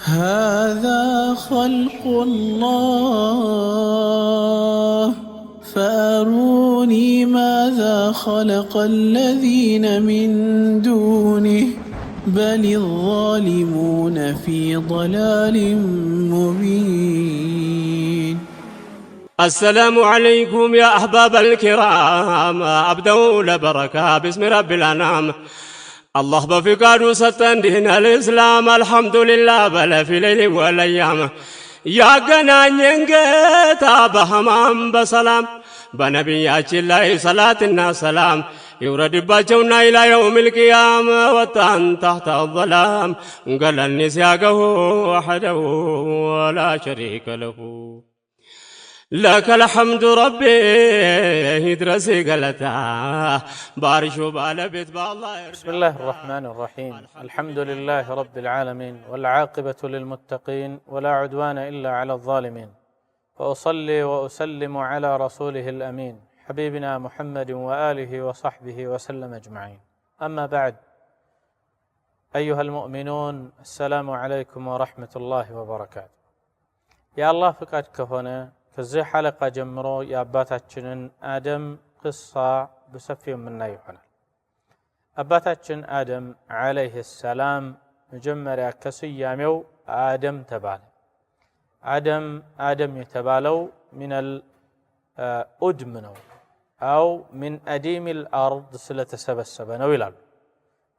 هذا خلق الله فأروني ماذا خلق الذين من دونه بل الظالمون في ضلال مبين. السلام عليكم يا أحباب الكرام، أبدأ لبركة باسم رب الأنام. الله بفقاده ستن دين الإسلام، الحمد لله بل في ليل والأيام. يا قنان ينقتا بهمام بسلام، بنبياتي الله صلاتنا سلام. يورد باجونا إلى يوم القيامة وطن تحت الظلام. قال النسياقه وحده ولا شريك له، لك الحمد ربي يدرسي قلتا بارشو بالبيت بالله. بسم الله الرحمن الرحيم. الحمد لله رب العالمين، والعاقبة للمتقين، ولا عدوان إلا على الظالمين. وأصلي وأسلم على رسوله الأمين حبيبنا محمد وآله وصحبه وسلم أجمعين. أما بعد، أيها المؤمنون، السلام عليكم ورحمة الله وبركاته. يا الله فقد كهنا ከዚህ ሐለቃ ጀምሮ የአባታችንን አደም ቅሳ በሰፊው የምናይ ይሆናል። አባታችን አደም አለይሂ ሰላም መጀመሪያ ከስያሜው አደም ተባለ። አደም የተባለው ሚነል ኡድም ነው፣ አው ሚን አዲሚል አርድ ስለተሰበሰበ ነው ይላሉ።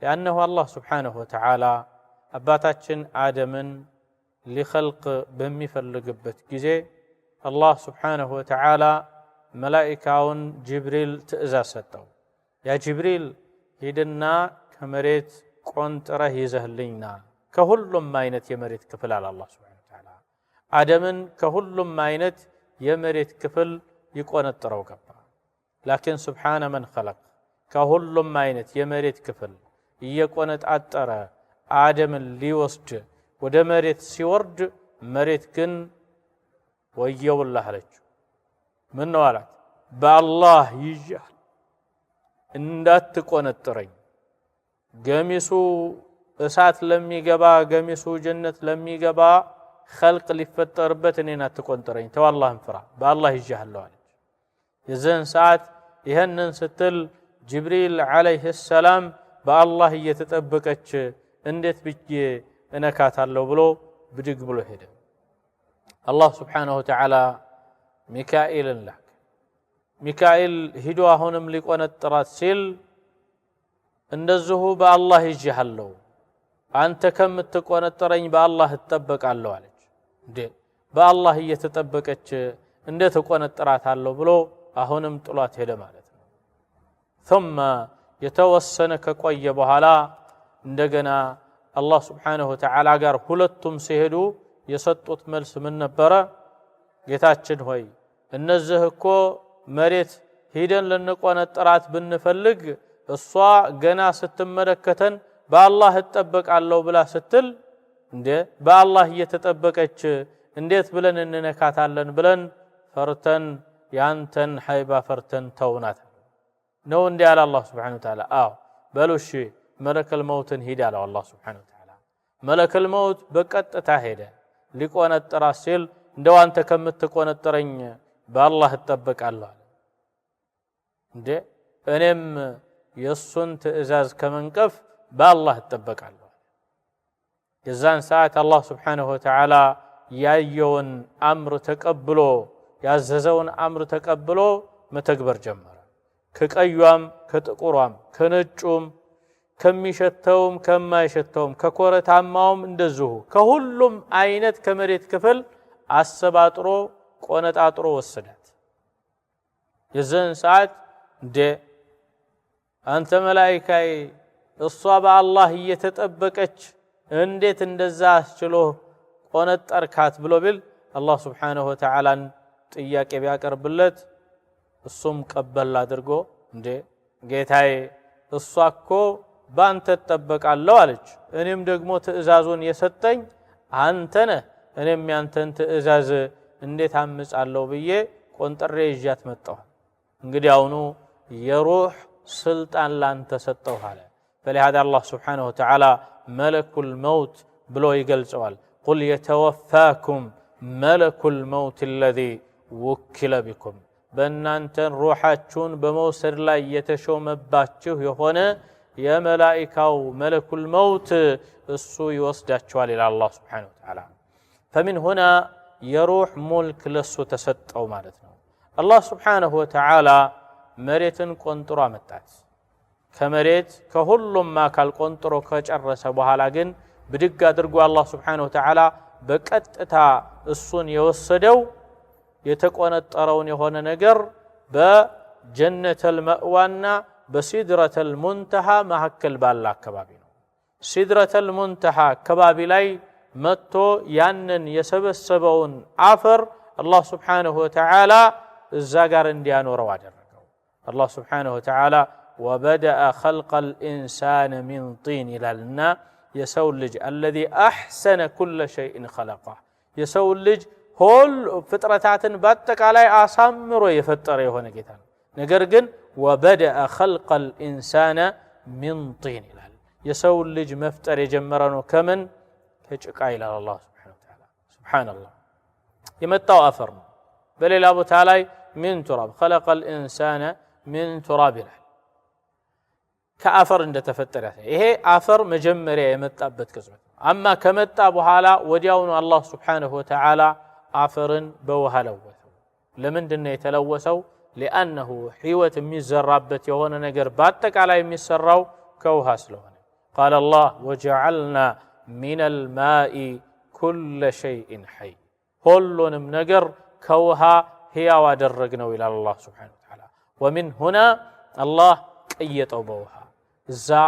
لأنه الله سبحانه وتعالى አባታችን አደምን ሊخلق በሚፈልግበት ጊዜ الله سبحانه وتعالى ملائكاون جبريل تأزاز ستو، يا جبريل هيدنا كمريت قنطره يزهلينا كهلم ماينت يمريت كفل على الله سبحانه وتعالى. آدمن كهلم ماينت يمريت كفل يقنطرو قبا، لكن سبحان من خلق كهلم ماينت يمريت كفل يقنطر آدمن ليوسد وده مريت سيورد مريت كن ወየው الله አለች። ምን ነው አላት? በአላህ ይጃል እንዳትቆነጥረኝ፣ ገሚሱ እሳት ለሚገባ ገሚሱ ጀነት ለሚገባ خلق ሊፈጠርበት እኔን አትቆንጥረኝ፣ ተው አላህን ፍራ፣ በአላህ ይጃለሁ አለች። የዘን ሰዓት ይሄንን ስትል ጅብሪል አለይሂ ሰላም በአላህ እየተጠበቀች እንዴት ብዬ እነካታለሁ ብሎ ብድግ ብሎ ሄደ። الله سبحانه وتعالى ميكائيل لك ميكائيل هدو هونم ሊቆነጥራት ሲል እንደዚሁ በአላህ ይጃለሁ፣ አንተ ከምትቆነጥረኝ በአላህ እጠበቃለሁ አለች። እንዴ በአላህ እየተጠበቀች እንዴት እቆነጥራታለሁ ብሎ አሁንም ጥሏት ሄደ ማለት ነው። ثم የተወሰነ ከቆየ በኋላ እንደገና አላህ سبحانه وتعالى ጋር ሁለቱም ሲሄዱ የሰጡት መልስ ምን ነበረ? ጌታችን ሆይ እነዚህ እኮ መሬት ሄደን ለነቆነጥራት ብንፈልግ እሷ ገና ስትመለከተን በአላህ እጠበቃለሁ ብላ ስትል እንዴ በአላህ እየተጠበቀች እንዴት ብለን እንነካታለን ብለን ፈርተን ያንተን ሀይባ ፈርተን ተውናት ነው እንዴ አለ አላህ Subhanahu Wa Ta'ala። አዎ በሉሽ መለከል መውትን ሄደ አለ አላህ Subhanahu Wa Ta'ala። መለከል መውት በቀጥታ ሄደ ሊቆነጥራት ሲል እንደው አንተ ከምትቆነጥረኝ በአላህ እጠበቃለሁ አለ። እንዴ እኔም የሱን ትእዛዝ ከመንቀፍ በአላህ እጠበቃለሁ። የዛን ሰዓት አላህ Subhanahu Wa Ta'ala ያየውን አምር ተቀብሎ ያዘዘውን አምር ተቀብሎ መተግበር ጀመረ። ከቀዩም ከጥቁሯም ከነጩም ከሚሸተውም ከማይሸተውም ከኮረታማውም እንደዚሁ ከሁሉም አይነት ከመሬት ክፍል አሰባጥሮ ቆነጣጥሮ ወሰዳት። የዘን ሰዓት እንደ አንተ መላእክታይ እሷ በአላህ እየተጠበቀች እንዴት እንደዛ አስችሎ ቆነጠርካት ብሎ ቢል አላህ Subhanahu Wa Ta'ala ጥያቄ ቢያቀርብለት እሱም ቀበል አድርጎ እንደ ጌታዬ እሷ እኮ ባንተ ተጠበቃለሁ አለች፣ እኔም ደግሞ ትእዛዙን የሰጠኝ አንተ ነህ፣ እኔም ያንተን ትእዛዝ እንዴት አምጻለሁ ብዬ ቆንጥሬ ይዣት መጣሁ። እንግዲህ አሁኑ የሩህ ስልጣን ላንተ ሰጠው አለ። فلهذا الله سبحانه وتعالى ملك الموت ብሎ ይገልጸዋል። قل يتوفاكم ملك الموت الذي وكل بكم በእናንተን ሩሃችሁን በመውሰድ ላይ የተሾመባችሁ የሆነ የመላእክታው መለኩል መውት እሱ ይወስዳቸዋል ኢላ አላህ Subhanahu Wa Ta'ala فمن هنا የሩህ ሙልክ ለሱ ተሰጠው ማለት ነው አላህ Subhanahu Wa Ta'ala መሬትን ቆንጥሮ አመጣት ከመሬት ከሁሉም አካል ቆንጥሮ ከጨረሰ በኋላ ግን ብድግ አድርጎ አላህ Subhanahu Wa Ta'ala በቀጥታ እሱን የወሰደው የተቆነጠረውን የሆነ ነገር በጀነተል መእዋና በሲድረተል ሙንተሃ መሐከል ባለ አካባቢ ነው ሲድረተል ሙንተሃ አካባቢ ላይ መጥቶ ያንን የሰበሰበውን አፈር አላህ Subhanahu Wa Ta'ala እዛ ጋር እንዲያኖረው አደረገው አላህ Subhanahu Wa Ta'ala وبدأ خلق الإنسان من طين لالنا يسول لج الذي أحسن كل شيء خلقه يسول لج هول فطرتات باتك على أسامر يفتر يهون كتان نجرجن وبدأ خلق الإنسان من طين لال يسول لج مفتر يجمرنه كمن هجك إلى الله سبحانه وتعالى سبحان الله يمتوا أفرنا بل إلى أبو تعالى من تراب خلق الإنسان من تراب لال كأفر عند تفتره إيه أفر مجمرة يمتأبت كذبت أما كمتأ بحالا وديون الله سبحانه وتعالى أفر بوها لوثه لمن دنا يتلوثوا لأنه حيوة ميزر ربت يهون نجر باتك على يمسروا كوها سلوهن قال الله وجعلنا من الماء كل شيء حي كل نجر كوها هي ودرجنا إلى الله سبحانه وتعالى ومن هنا الله قيته بوها زا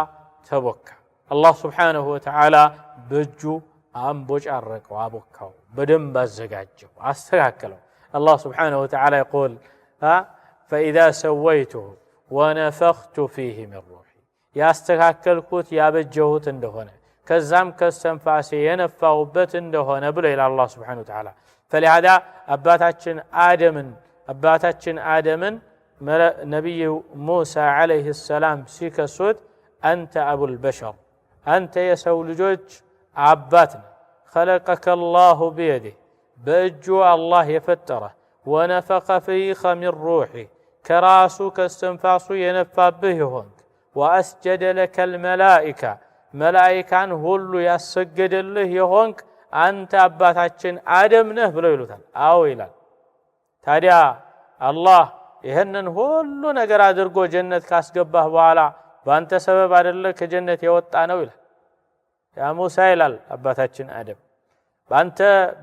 تبكى الله سبحانه وتعالى بجو أنبوج أرقوا أبكوا بدم بزجاجه أستغكله الله سبحانه وتعالى يقول فإذا سويته ونفخت فيه من روحي يا استغكلكوت يا بجوت اندهونه كزام كالسنفاسي ينفعوا بت اندهونه بلا إلى الله سبحانه وتعالى فلهذا أباتاتشن آدم نبي موسى عليه السلام سيكسود أنت أبو البشر أنت يسول جوج عباتنا خلقك الله بيده بأجو الله يفتره ونفخ فيك من روحي كراسك استنفاس ينفى به هونك وأسجد لك الملائكة ملائكة هلو يسجد له يهونك أنت أباتاتشن آدم نهبلو يلوتان أويلا تاريا الله ይሄንን ሁሉ ነገር አድርጎ ጀነት ካስገባህ በኋላ ባንተ ሰበብ አይደለ ከጀነት የወጣ ነው ይላል ያ ሙሳ ይላል አባታችን አደም ባንተ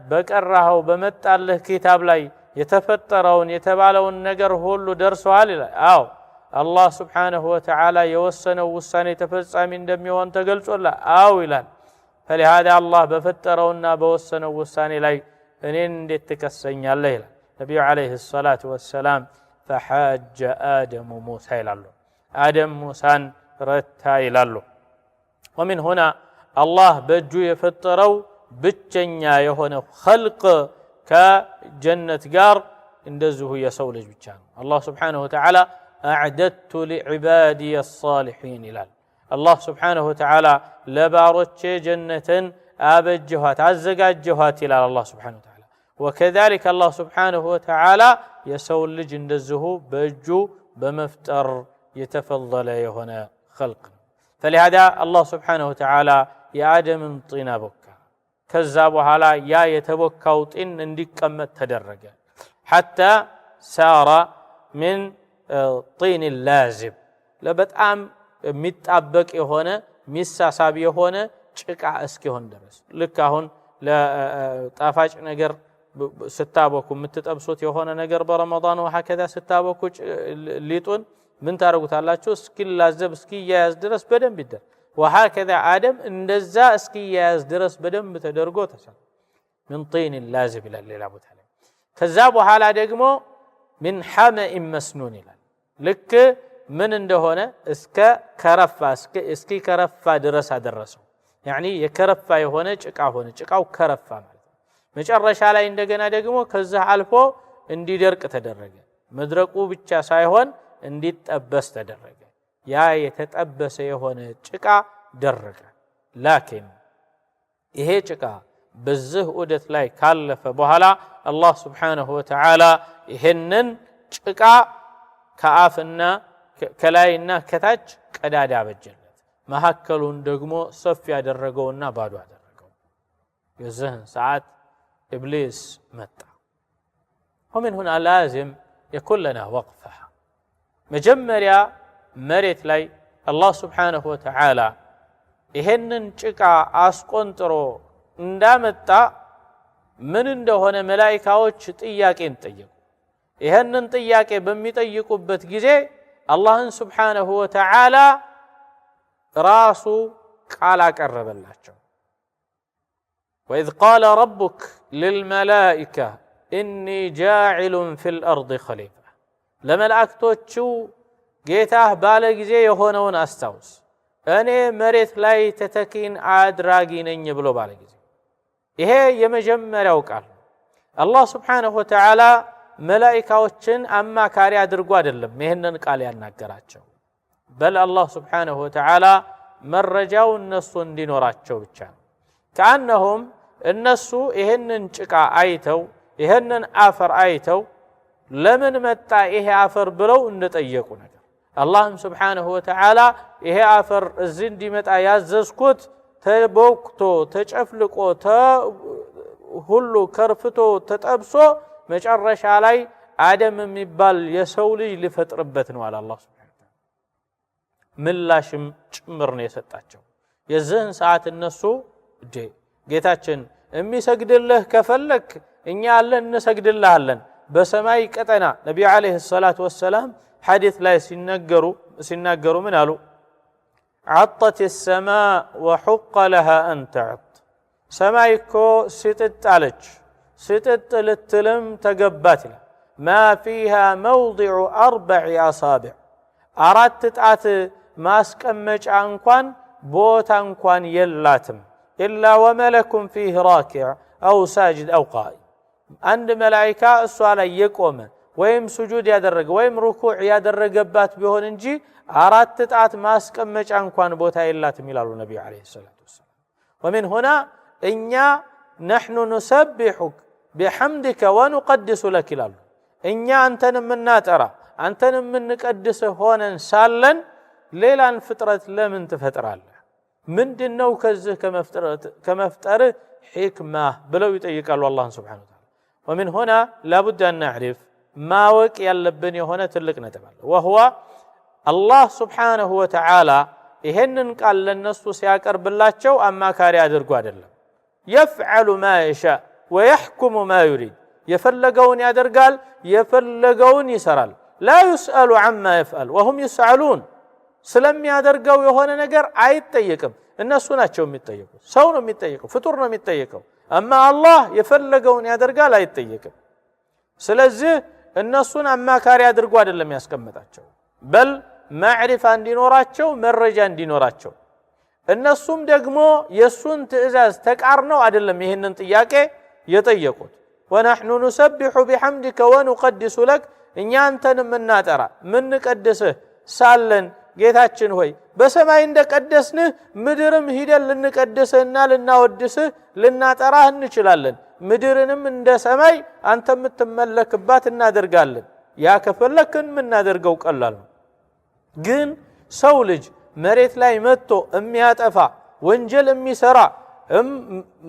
በቀራው በመጣልህ ኪታብ ላይ የተፈጠረውን የተባለውን ነገር ሁሉ ደርሷል ይላል አው አላህ Subhanahu Wa Ta'ala የወሰነው ውሳኔ ተፈጻሚ እንደሚሆን ተገልጾላ አው ይላል فلهذا الله በፈጠረውና በወሰነው ውሳኔ ላይ እኔን እንዴት ተከሰኛለህ ይላል ነብዩ አለይሂ ሰላቱ ወሰላም فحاج آدم موسى إلى آدم موسى رتا إلى ومن هنا الله بجو يفتروا بتشنيا يهون خلق كجنة قار اندزه يسولج بتشان الله سبحانه وتعالى أعددت لعبادي الصالحين إلى الله سبحانه وتعالى لبارتش جنة أبجهات عزقات جهات إلى الله سبحانه وتعالى وكذلك الله سبحانه وتعالى يسول لج اندزه بجو بمفتر يتفضل هنا خلق فلهذا الله سبحانه وتعالى يا آدم طين بكا كذابوا على يا يتبكوا طين انديكمت تدرج حتى سار من طين اللازب لبتام متطبق هنا مساساب هنا ጭቃ እስኪሆን ድረስ ልክ አሁን ለጣፋጭ ነገር ስታበኩ የምትጠብሱት የሆነ ነገር በረመዳን ወሐከዛ ስታበኩ ሊጡን ምን ታረጉታላችሁ እስኪላዘብ እስኪያያዝ ድረስ በደንብ ይደር ወሐከዛ አደም እንደዛ እስኪያያዝ ድረስ በደንብ ተደርጎ ተሰራ من طين لازب الى ሌላ ቦታ ላይ ከዛ በኋላ ደግሞ من حمأ مسنون ይላል ልክ ምን እንደሆነ እስከ ከረፋ እስኪ ከረፋ ድረስ አደረሰው يعني የከረፋ የሆነ ጭቃ ሆነ ጭቃው ከረፋ ማለት መጨረሻ ላይ እንደገና ደግሞ ከዛ አልፎ እንዲደርቅ ተደረገ መድረቁ ብቻ ሳይሆን እንዲጠበስ ተደረገ ያ የተጠበሰ የሆነ ጭቃ ደረቀ ላኪን ይሄ ጭቃ በዚህ ዑደት ላይ ካለፈ በኋላ አላህ Subhanahu Wa Ta'ala ይሄንን ጭቃ ከአፍና ከላይና ከታች ቀዳዳ በጀለት መሐከሉን ደግሞ ሰፊ ያደረገውና ባዶ ያደረገው የዚህን ሰዓት ኢብሊስ መጣ ومن هنا لازم يكون لنا وقفة መጀመሪያ መሬት ላይ አላህ Subhanahu Wa Ta'ala ይሄንን ጭቃ አስቆንጥሮ እንዳመጣ ምን እንደሆነ መላእክቶች ጥያቄን ጠየቁ ይሄንን ጥያቄ በሚጠይቁበት ጊዜ አላህን Subhanahu Wa Ta'ala ራሱ ቃል አቀረበላቸው وإذ قال ربك للملائكة إني جاعل في الأرض خليفة ለመላእክቶቹ ጌታህ ባለ ጊዜ የሆነውን አስታውስ እኔ መሬት ላይ ተተኪን አድራጊ ነኝ ብሎ ባለ ጊዜ ይሄ የመጀመሪያው ቃል አላህ Subhanahu Wa Ta'ala መላእክቶችን አማካሪ አድርጎ አይደለም ይሄንን ቃል ያናገራቸው በል አላህ Subhanahu Wa Ta'ala መረጃው እነሱ እንዲኖራቸው ብቻ ነው ካነሁም እነሱ ይሄንን ጭቃ አይተው ይሄንን አፈር አይተው ለምን መጣ ይሄ አፈር ብለው እንደጠየቁ ነገር አላህም Subhanahu Wa Ta'ala ይሄ አፈር እዚህ እንዲመጣ ያዘዝኩት ተቦክቶ ተጨፍልቆ ሁሉ ከርፍቶ ተጠብሶ መጨረሻ ላይ አደም የሚባል የሰው ልጅ ሊፈጥርበት ነው አለ አላህ Subhanahu Wa Ta'ala ምላሽም ጭምር ነው የሰጣቸው የዚህን ሰዓት እነሱ ጌታችን የሚሰግድልህ ከፈለክ እኛ አለን እንሰግድልሃለን በሰማይ ቀጠና ነብዩ አለይሂ ሰላቱ ወሰለም ሐዲስ ላይ ሲናገሩ ምን አሉ عطت السماء وحق لها أن تعط سمايكو ستتالج ستت للتلم تقباتنا ما فيها موضع 4 أصابع أردت تتعت ماسك أمج عنكوان بوت عنكوان يلاتم إلا وملك فيه راكع أو ساجد أو قائم عند ملائكة السؤال يقوم ويم سجود يدرج ويم ركوع يدرجبات بهون انجي أردت تتعت ماسك أمج عنكوان بوتا يلاتم يلالو النبي عليه الصلاة والسلام ومن هنا إننا نحن نسبحك بحمدك ونقدس لك لالو إننا أنتن من ناترى أنتن من نقدس هونا سالا ليلا فترة لمن تفتر الله من دنو كزه كما افتر حكمة بلو يتيقال الله سبحانه وتعالى ومن هنا لابد أن نعرف ما وك يلبني هنا تلك نتبال وهو الله سبحانه وتعالى إهنن قال للنص سياكر بالله شو أما كاري أدرقوا أدلم يفعل ما يشاء ويحكم ما يريد يفلقون يدرقال يفلقون يسرال لا يسأل عما يفعل وهم يسألون سلم يدرقوا يهون نقر አይጠየቅም እነሱ ናቸው የሚጠየቁት ሰው ነው የሚጠየቀው ፍጡር ነው የሚጠየቀው አማ አላህ የፈለገውን ያደርጋል አይጠየቅም ስለዚህ እነሱን አማካሪ አድርጎ አይደለም ያስቀምጣቸው በል ማዕሪፋ እንዲኖራቸው መረጃ እንዲኖራቸው እነሱም ደግሞ የሱን ትእዛዝ ተቃርነው አይደለም ይሄንን ጥያቄ የጠየቁት ونحن نسبح بحمدك ونقدس لك እኛ አንተንም እናጠራ ምን ቀደስህ ሳለን ጌታችን ሆይ በሰማይ እንደቀደስንህ ምድርም ሂደን ልንቀደስህና ልናወድስህ ልናጠራህ እንችላለን ምድርንም እንደ ሰማይ አንተ የምትመለክባት እናደርጋለን ያ ከፈለክን ምን እናደርገው ቀላል ነው ግን ሰው ልጅ መሬት ላይ መጥቶ የሚያጠፋ ወንጀል የሚሰራ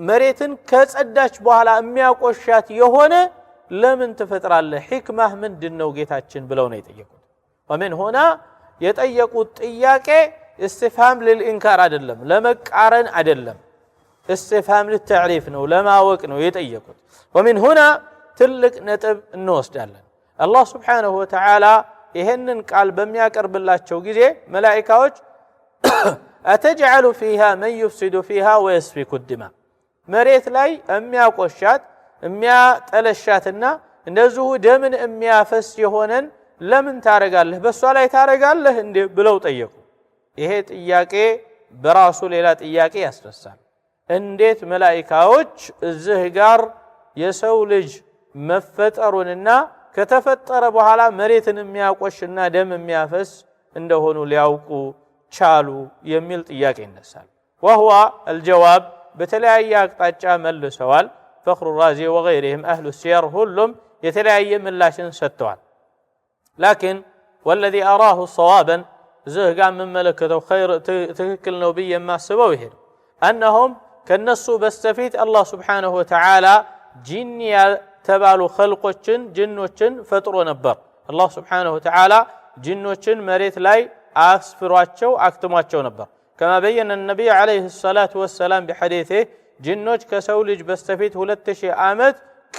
መሬትን ከጸዳች በኋላ የሚያቆሻት የሆነ ለምን ትፈጥራለህ ህክማህ ምንድነው ጌታችን ብለው ነው የጠየቁት ومن هنا የጠየቁት ጥያቄ استفهام للإنكار አይደለም ለመቃረን አይደለም استفهام للتعريف ነው ለማወቅ ነው የጠየቁት ومن هنا ትልቅ ነጥብ እንወስዳለን አላህ Subhanahu Wa Ta'ala ይሄንን ቃል በሚያቀርብላቸው ጊዜ መላእክቶች أتجعل فيها من يفسد فيها ويسفك الدماء መሬት ላይ የሚያቆሻት የሚያጠለሻትና እንደዚሁ ደምን የሚያፈስ የሆነን ለምን ታረጋለህ በሷ ላይ ታረጋለህ እንዴ ብለው ጠየቁ ይሄ ጥያቄ በራሱ ሌላ ጥያቄ ያስነሳል እንዴት መላእክቶች እዚህ ጋር የሰው ልጅ መፈጠሩንና ከተፈጠረ በኋላ መሬትን የሚያቆሽና ደም የሚያፈስ እንደሆኑ ሊያውቁ ቻሉ የሚል ጥያቄ ይነሳል وهو الجواب በተለያየ አቅጣጫ መልሰዋል فخر الرازي وغيرهم أهل السير ሁሉም የተለያየ ምላሽን ሰጥተዋል لكن والذي أراه صوابا زهقا من ملكته خير تككل نوبيا ما سبوا يهد أنهم كالنسو بستفيد الله سبحانه وتعالى جنيا تبالو خلقوچن جنوچن فطرو نبر الله سبحانه وتعالى جنوچن مريت لاي أسفرواچو أكتمواچو نبر كما بين النبي عليه الصلاة والسلام بحديثه جنوچ كسولج بستفيد 2000 عامت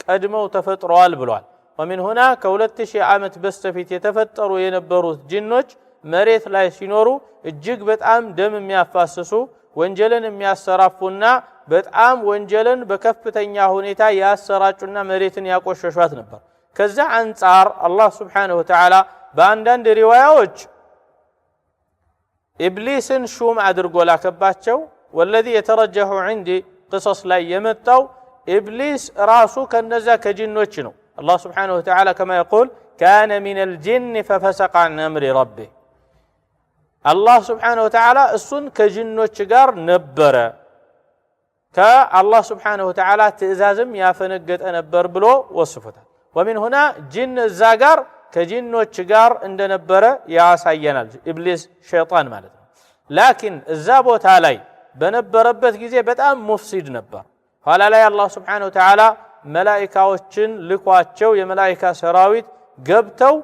قدمو تفطروا بلوال ومن هنا كولتشي عامت بستفيد يتفطروا ينبروت جنوچ مريت لاي سينورو እጅግ በጣም ደም የሚያፋስሱ ወንጀልን የሚያሰራፉና በጣም ወንጀልን በከፍተኛ ሁኔታ ያሰራጩና መሬትን ያቆሸሿት ነበር ከዛ አንፃር አላህ Subhanahu Wa Ta'ala በአንዳንድ ሪዋያዎች ኢብሊስን ሹም አድርጎ ላከባቸው والذي يترجح عندي قصص ላይ የመጣው ኢብሊስ ራሱ ከነዛ ከጂኖች ነው الله سبحانه وتعالى كما يقول كان من الجن ففسق عن امر ربه الله سبحانه وتعالى እሱን ከጂኖች ጋር ነበረ ከአላህ سبحانه وتعالى ትእዛዝም ያፈነገጠ ነበር ብሎ ወስፎታል ومن هنا جن እዛ ጋር ከጂኖች ጋር እንደነበረ ያሳየናል ኢብሊስ ሸይጣን ማለት ነው لكن እዛ ቦታ ላይ በነበረበት ጊዜ በጣም ሙፍሲድ ነበር ኋላ ላይ አላህ سبحانه وتعالى መላእክቶችን ልኳቸው የመላእክታ ሰራዊት ገብተው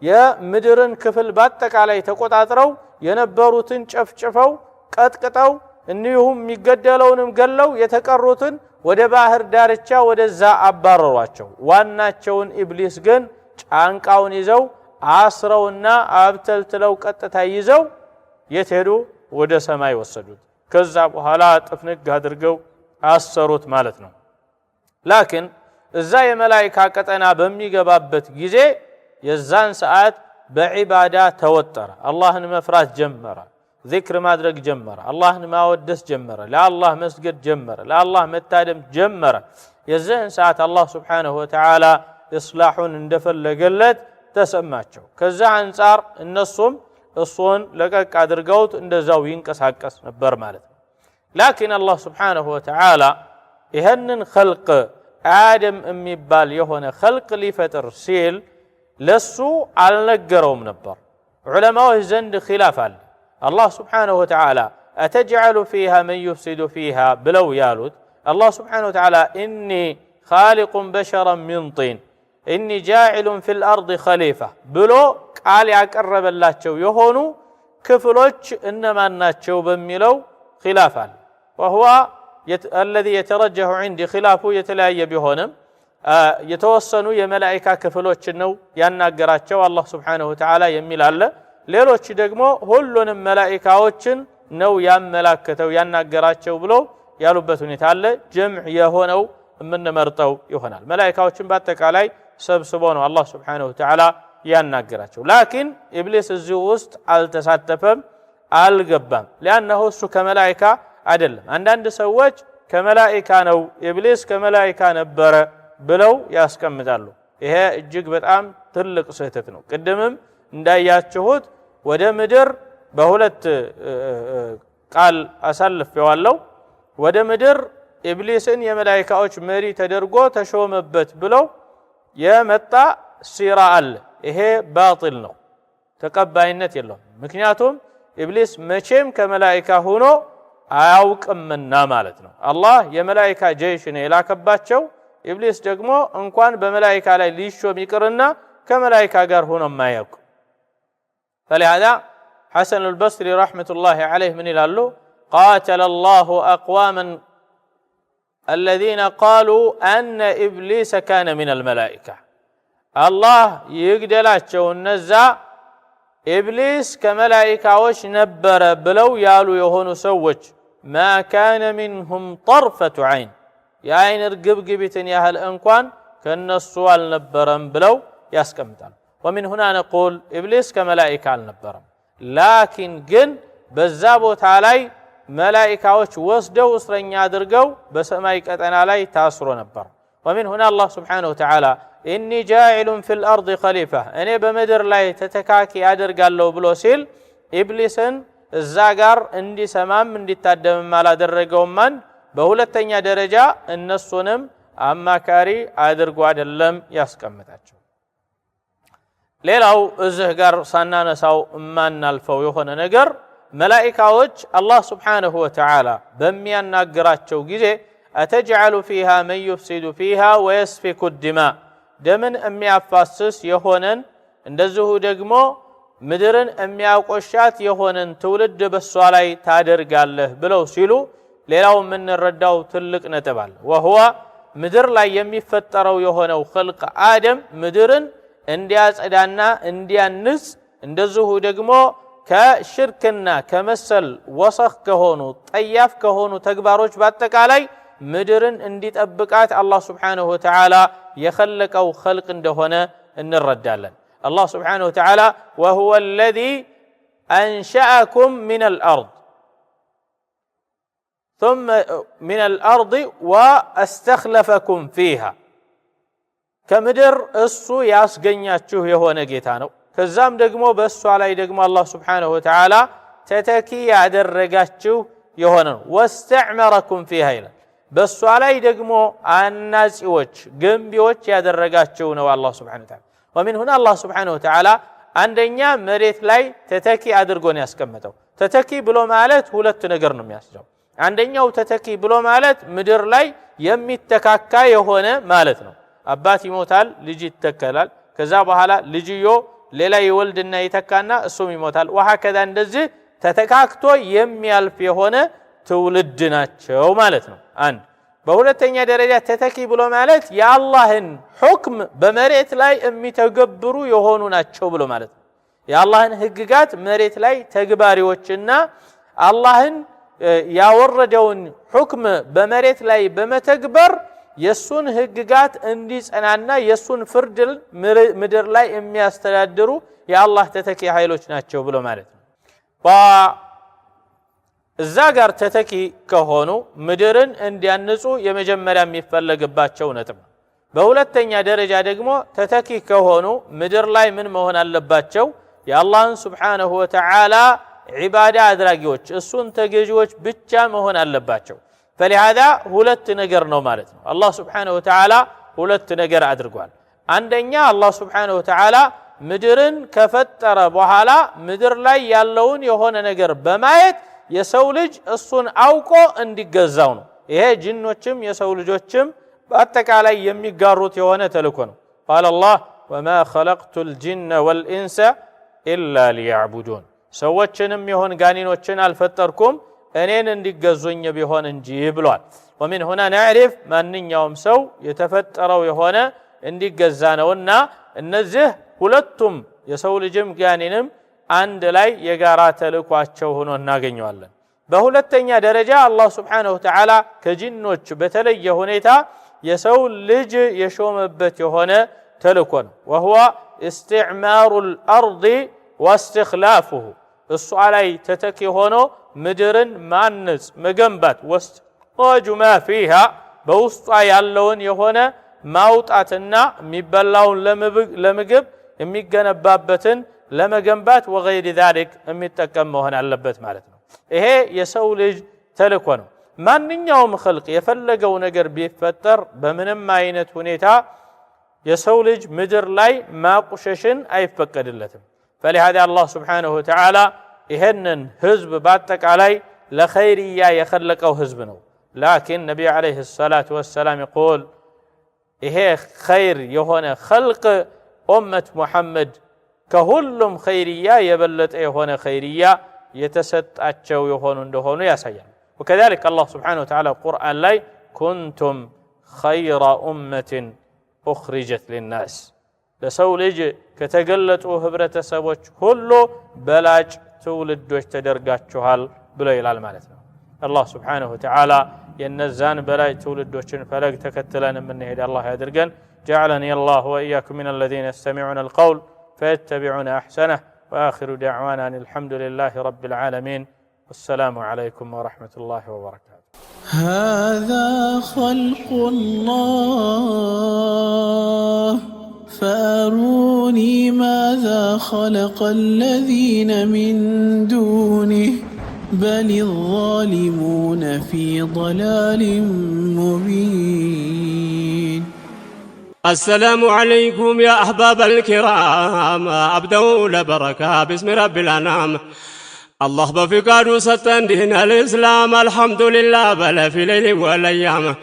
የምድርን ክፍል በአጠቃላይ ተቆጣጥረው የነበሩትን ጨፍጭፈው ቀጥቅጠው እንዲሁም የሚገደለውንም ገለው የተቀሩትን ወደ ባህር ዳርቻ ወደዛ አባረሯቸው ዋናቸውን ኢብሊስ ግን ጫንቃውን ይዘው አስረውና አብተልትለው ቀጥታ ይዘው የተሄዱ ወደ ሰማይ ወሰዱት ከዛ በኋላ ጥፍንግ አድርገው አሰሩት ማለት ነው لكن እዛ የመላእክታ ቀጠና በሚገባበት ጊዜ የዛን ሰዓት በዒባዳ ተወጠረ አላህን መፍራት ጀመረ ذكر ማድረግ ጀመረ አላህን ማወደስ ጀመረ ለአላህ መስገድ ጀመረ ለአላህ መታደም ጀመረ የዛን ሰዓት አላህ Subhanahu Wa Ta'ala ኢስላሁን እንደፈለገለት ተሰማቸው ከዛ አንፃር እነሱም እሱን ለቀቅ አድርገውት እንደዛው ይንቀሳቀስ ነበር ማለት ነው لكن الله سبحانه وتعالى ይሄንን خلق አደም የሚባል የሆነ خلق ሊፈጥር ሲል ለሱ አልነገረውም ነበር ዑለማዎች ዘንድ ኺላፍ አለ الله سبحانه وتعالى أتجعل فيها من يفسد فيها بلو يالوت الله سبحانه وتعالى إني خالق بشرا من طين إني جاعل في الأرض خليفة بلو قال يقرب الله تشو يهونو كفلوش إنما ناتشو بميلو خلافا وهو الذي يترجح عندي خلافه يتلاي بهونم يتوصنوا يا ملائكة كفلوش نو يناقراتشو الله سبحانه وتعالى يميل الله ሌሎች ደግሞ ሁሉንም መላእክቶችን ነው ያመላከተው ያናገራቸው ብሎ ያሉበት ሁኔታ አለ ጀምዕ የሆነው ምንመርጠው ይሆናል መላእክቶችን በአጠቃላይ ሰብስቦ ነው አላህ Subhanahu Wa Ta'ala ያናገራቸው لكن ኢብሊስ እዚህ ውስጥ አልተሳተፈም አልገባም لانه እሱ ከመላእክታ አይደለም አንዳንድ ሰዎች ከመላእክታ ነው ኢብሊስ ከመላእክታ ነበረ ብለው ያስቀምጣሉ ይሄ እጅግ በጣም ትልቅ ስህተት ነው ቅድምም እንዳያችሁት ወደ ምድር በሁለት ቃል አሳልፈዋለሁ ወደ ምድር ኢብሊስን የመላእክቶች መሪ ተደርጎ ተሾመበት ብለው የመጣ ሲራ አለ ይሄ ባጢል ነው ተቀባይነት የለውም ምክንያቱም ኢብሊስ መቼም ከመላእክታ ሆኖ አያውቅምና ማለት ነው አላህ የመላእክታ ጀይሽ ነው የላከባቸው ኢብሊስ ደግሞ እንኳን በመላእክታ ላይ ሊሾም ይቅርና ከመላእክታ ጋር ሆኖ ማያውቅ فلهذا حسن البصري رحمة الله عليه من يلالو قاتل الله أقواما الذين قالوا أن إبليس كان من الملائكة الله يقدلاتشو النزا إبليس كملائكة وش نبر بلو يالو يهونو سوج ما كان منهم طرفة عين يا عين ارقب قبتن يا هل انقوان كان السؤال نبرا بلو ياسكمتان ومن هنا نقول إبليس كملائكة النبرم لكن جن بزابو تعالي ملائكة وسدوا وصرين يادرقوا بسمايك أتنا علي تاسروا نبر ومن هنا الله سبحانه وتعالى إني جاعل في الأرض خليفة أنا بمدر لاي تتكاكي أدرقال له بلوسيل إبليسن الزاقر اندي سمام اندي تادم مالا درقوا من በሁለተኛ ደረጃ እነሱንም አማካሪ አድርጎ አይደለም ያስቀምጣቸው። ሌላው እዚህ ጋር ሳናነሳው ማናልፈው የሆነ ነገር መላእክቶች አላህ Subhanahu Wa Ta'ala በሚያናግራቸው ጊዜ أتجعل فيها من يفسد فيها ويسفك الدماء ደምን የሚያፋስስ የሆነን እንደዚሁ ደግሞ ምድርን የሚያቆሻት የሆነን ትውልድ በሷ ላይ ታደርጋለህ ብለው ሲሉ ሌላው የምንረዳው ትልቅ ነጥብ አለ። وهو ምድር ላይ የሚፈጠረው የሆነው خلق አደም ምድርን እንዲያጸዳና እንዲያንጽ እንደዚሁ ደግሞ ከሽርክና ከመሰል ወሰኽ ከሆኑ ጠያፍ ከሆኑ ተግባሮች በአጠቃላይ ምድርን እንዲጠብቃት አላህ Subhanahu Wa Ta'ala የخلቀው خلق እንደሆነ እንረዳለን። አላህ Subhanahu Wa Ta'ala وهو الذي أنشأكم من الأرض ثم من الأرض واستخلفكم فيها ከምድር እሱ ያስገኛችሁ የሆነ ጌታ ነው። ከዛም ደግሞ በእሷ ላይ ደግሞ አላህ Subhanahu Wa Ta'ala ተተኪ ያደረጋችሁ የሆነ ነው። واستعمركم فيها ይላል። በእሷ ላይ ደግሞ አናጺዎች ገንቢዎች ያደረጋችሁ ነው አላህ Subhanahu Wa Ta'ala። ومن هنا الله سبحانه وتعالى አንደኛ መሬት ላይ ተተኪ አድርጎ ነው ያስቀመጠው። ተተኪ ብሎ ማለት ሁለት ነገር ነው የሚያስጀው። አንደኛው ተተኪ ብሎ ማለት ምድር ላይ የሚተካካ የሆነ ማለት ነው። አባት ይሞታል ልጅ ይተካላል። ከዛ በኋላ ልጅዮ ሌላ ይወልድና ይተካና እሱም ይሞታል። وهكذا እንደዚህ ተተካክቶ የሚያልፍ የሆነ ትውልድ ናቸው ማለት ነው። አንድ በሁለተኛ ደረጃ ተተኪ ብሎ ማለት የአላህን ሁክም በመሬት ላይ የሚተገብሩ የሆኑ ናቸው ብሎ ማለት ነው። የአላህን ህግጋት መሬት ላይ ተግባሪዎችና አላህን ያወረደውን ሁክም በመሬት ላይ በመተግበር የሱን ህግጋት እንዲጸናና የሱን ፍርድ ምድር ላይ የሚያስተዳድሩ የአላህ ተተኪ ኃይሎች ናቸው ብሎ ማለት ነው። እዛ ጋር ተተኪ ከሆኑ ምድርን እንዲያንጹ የመጀመሪያ የሚፈለግባቸው ነጥብ ነው። በሁለተኛ ደረጃ ደግሞ ተተኪ ከሆኑ ምድር ላይ ምን መሆን አለባቸው? የአላህን Subhanahu Wa Ta'ala ዒባዳ አድራጊዎች እሱን ተገዢዎች ብቻ መሆን አለባቸው። فلهذا ሁለት ነገር ነው ማለት ነው። አላህ Subhanahu Wa Ta'ala ሁለት ነገር አድርጓል። አንደኛ አላህ Subhanahu Wa Ta'ala ምድርን ከፈጠረ በኋላ ምድር ላይ ያለውን የሆነ ነገር በማየት የሰው ልጅ እሱን አውቆ እንዲገዛው ነው። ይሄ ጂኖችም የሰው ልጆችም በአጠቃላይ የሚጋሩት የሆነ ተልእኮ ነው። قال الله وما خلقت الجن والانس الا ليعبدون ሰዎችንም ይሁን ጋኒኖችን አልፈጠርኩም እኔን እንዲገዙኝ ቢሆን እንጂ ብሏል። ومن هنا نعرف ማንኛውም ሰው የተፈጠረው የሆነ እንዲገዛ ነውና እነዚህ ሁለቱም የሰው ልጅም ጋኒንም አንድ ላይ የጋራ ተልእኳቸው ሆኖ እናገኘዋለን። በሁለተኛ ደረጃ አላህ Subhanahu Wa Ta'ala ከጂኖች በተለየ ሁኔታ የሰው ልጅ የሾመበት የሆነ ተልእኮ ነው። وهو استعمار الارض واستخلافه እሱ ላይ ተተኪ ሆኖ ምድርን ማነጽ መገንባት واستخراج ما فيها በውስጧ ያለውን የሆነ ማውጣትና የሚበላውን ለምግብ የሚገነባበትን ለመገንባት وغير ذلك የሚጠቀም መሆን አለበት ማለት ነው። ይሄ የሰው ልጅ ተልእኮ ነው። ማንኛውም خلق የፈለገው ነገር ቢፈጠር በምንም አይነት ሁኔታ የሰው ልጅ ምድር ላይ ማቁሸሽን አይፈቀድለትም። فلهذا الله سبحانه وتعالى ይሄንን ህዝብ በአጠቃላይ ለኸይርያ የخلቀው ህዝብ ነው። لكن ነብዩ አለይሂ ሰላቱ ወሰላም يقول ይሄ ኸይር የሆነ خلق ኡመት ሙሐመድ ከሁሉም ኸይርያ የበለጠ የሆነ ኸይርያ የተሰጣቸው የሆኑ እንደሆኑ ያሳያል። وكذلك الله سبحانه وتعالى القرآن ላይ كنتم خير أمة أخرجت للناس ለሰው ልጅ ከተገለጡ ህብረተሰቦች ሁሉ በላጭ ትውልዶች ተደርጋችኋል ብሎ ይላል ማለት ነው። አላህ Subhanahu Wa Ta'ala የነዛን በላጭ ትውልዶችን ፈለግ ተከትለን እንሄድ አላህ ያድርገን። جعلني الله وإياكم من الذين يستمعون القول فيتبعون أحسنه وآخر دعوانا أن الحمد لله رب العالمين والسلام عليكم ورحمة الله وبركاته. هذا خلق الله فأروني ماذا خلق الذين من دونه بل الظالمون في ضلال مبين. السلام عليكم يا أحباب الكرام، أبدأ لبركة باسم رب الأنام. الله بفقاده ستن دين الإسلام، الحمد لله بل في ليل والأيام.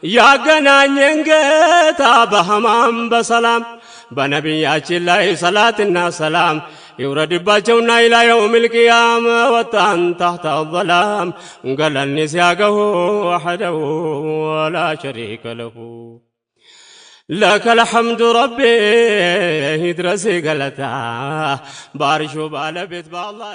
يا جنان ينجت بهمام بسلام، بنبيات الله صلاتنا سلام. يورد باجونا إلى يوم القيامة وطن تحت الظلام. قال النسياقه وحده ولا شريك له. لك الحمد ربي يدرسي قلتا بارشو بالبيت بالله.